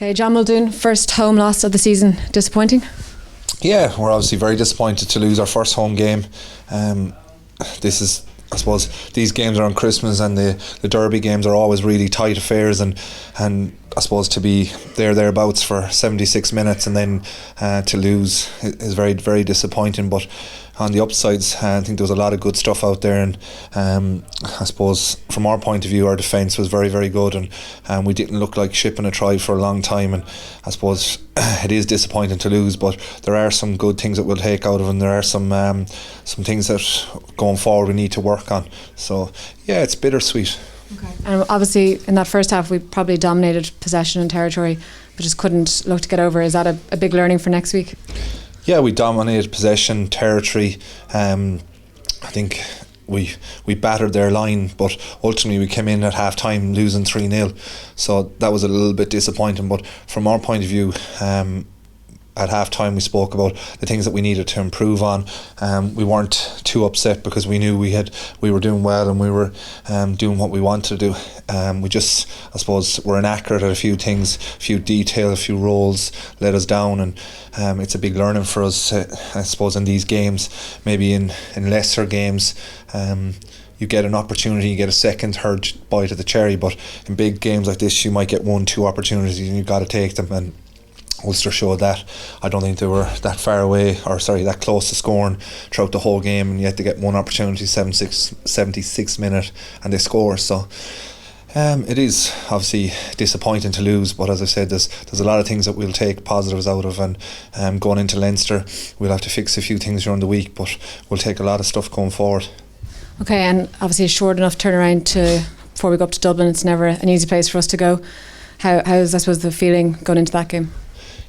Okay, John Muldoon, first home loss of the season. Disappointing? Yeah, we're obviously very disappointed to lose our first home game. This is, I suppose, these games are on Christmas, and the derby games are always really tight affairs, and I suppose to be thereabouts for 76 minutes and then to lose is very, very disappointing. But on the upsides, I think there was a lot of good stuff out there, and I suppose from our point of view, our defence was very, very good, and we didn't look like shipping a try for a long time. And I suppose it is disappointing to lose, but there are some good things that we'll take out of it, and there are some things that going forward we need to work on. So yeah, it's bittersweet. Okay. And obviously in that first half we probably dominated possession and territory, but just couldn't look to get over. Is that a big learning for next week? Yeah, we dominated possession, territory. I think we battered their line, but ultimately we came in at half time losing 3-0, so that was a little bit disappointing. But from our point of view, at half time we spoke about the things that we needed to improve on. We weren't too upset because we knew we were doing well, and we were doing what we wanted to do. We just, I suppose, were inaccurate at a few things, a few details, a few roles let us down, and it's a big learning for us, I suppose, in these games. Maybe in lesser games you get an opportunity, you get a second, third bite of the cherry, but in big games like this you might get 1-2 opportunities and you've got to take them, and Ulster showed that. I don't think they were that far away, that close to scoring throughout the whole game, and yet they get one opportunity, 76 minute, and they score. So it is obviously disappointing to lose, but as I said, there's a lot of things that we'll take positives out of, and going into Leinster we'll have to fix a few things during the week, but we'll take a lot of stuff going forward. Okay, and obviously a short enough turnaround before we go up to Dublin. It's never an easy place for us to go. How's, I suppose, the feeling going into that game?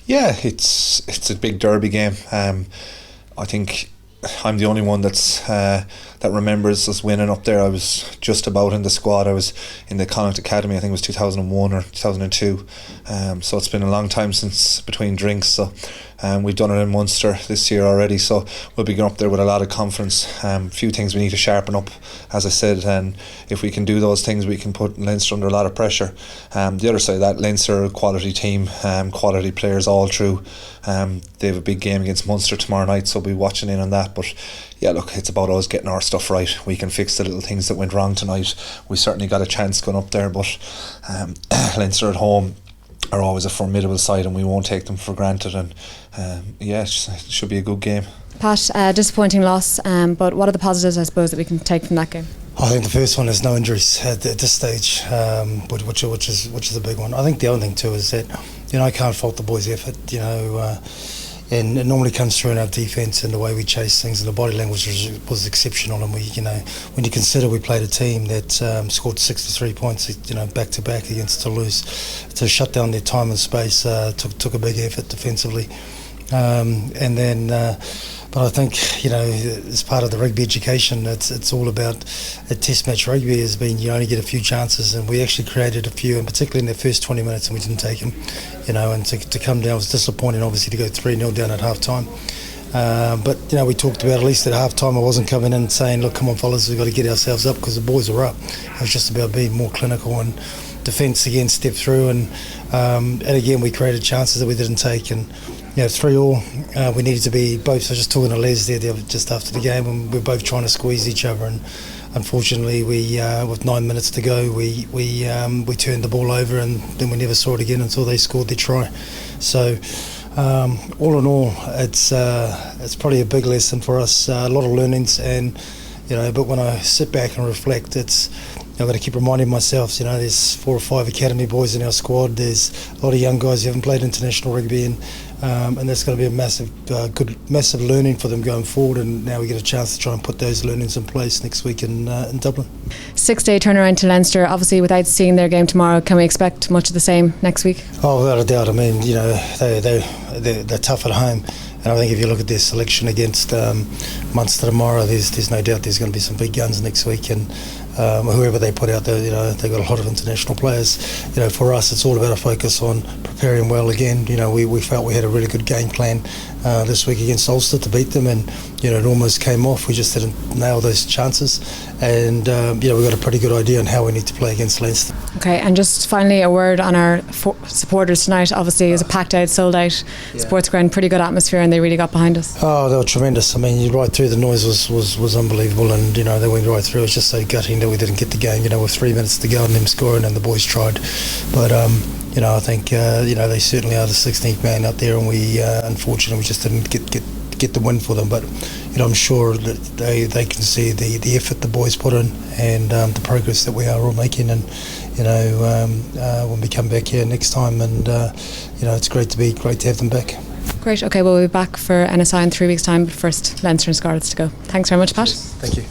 Yeah, it's a big derby game. I think I'm the only one that remembers us winning up there. I was just about in the squad. I was in the Connacht Academy. I think it was 2001 or 2002. So it's been a long time since between drinks. So we've done it in Munster this year already. So we'll be going up there with a lot of confidence. A few things we need to sharpen up, as I said, and if we can do those things, we can put Leinster under a lot of pressure. The other side of that, Leinster, quality team, quality players all through. They have a big game against Munster tomorrow night, so we'll be watching in on that. But yeah, look, it's about us getting our stuff right. We can fix the little things that went wrong tonight. We certainly got a chance going up there, but Leinster at home are always a formidable side, and we won't take them for granted. And it should be a good game. Pat, disappointing loss, but what are the positives, I suppose, that we can take from that game? I think the first one is no injuries at this stage, which is a big one. I think the other thing too is that I can't fault the boys' effort. And it normally comes through in our defence and the way we chase things, and the body language was exceptional. And when you consider we played a team that scored 63 points, back to back against Toulouse, to shut down their time and space took a big effort defensively. But I think, as part of the rugby education, it's all about a test match rugby has been you only get a few chances, and we actually created a few, and particularly in the first 20 minutes, and we didn't take them. And to come down was disappointing, obviously, to go 3-0 down at half time. But we talked about, at least at half time, I wasn't coming in saying, look, come on fellas, we've got to get ourselves up, because the boys were up. It was just about being more clinical, and defence again stepped through, and again we created chances that we didn't take. And 3-3, we needed to be both. I was just talking to Les there just after the game, and we're both trying to squeeze each other, and unfortunately we with 9 minutes to go we turned the ball over, and then we never saw it again until they scored their try. So all in all, it's probably a big lesson for us, a lot of learnings, and but when I sit back and reflect, I've got to keep reminding myself, there's 4 or 5 academy boys in our squad. There's a lot of young guys who haven't played international rugby, and that's going to be a massive learning for them going forward. And now we get a chance to try and put those learnings in place next week in Dublin. 6-day turnaround to Leinster. Obviously, without seeing their game tomorrow, can we expect much of the same next week? Oh, without a doubt. I mean, they're tough at home. And I think if you look at their selection against Munster tomorrow, there's no doubt there's going to be some big guns next week, and whoever they put out there, they've got a lot of international players. For us, it's all about a focus on preparing well again. We felt we had a really good game plan this week against Ulster to beat them, and it almost came off. We just didn't nail those chances, and we've got a pretty good idea on how we need to play against Leinster. Okay, and just finally a word on our supporters tonight. Obviously, it was a packed out, sold out sports ground, pretty good atmosphere, and they really got behind us. Oh, they were tremendous. I mean, right through, the noise was unbelievable, and they went right through. It was just so gutting that we didn't get the game. With 3 minutes to go and them scoring, and the boys tried, but I think they certainly are the 16th man out there, and we unfortunately we just didn't get the win for them. But I'm sure that they can see the effort the boys put in, and the progress that we are all making, and when we come back here next time, and it's great to have them back. Great. Okay, we'll be back for NSI in 3 weeks' time, but first Leinster and Scarlets to go. Thanks very much, Pat. Thank you.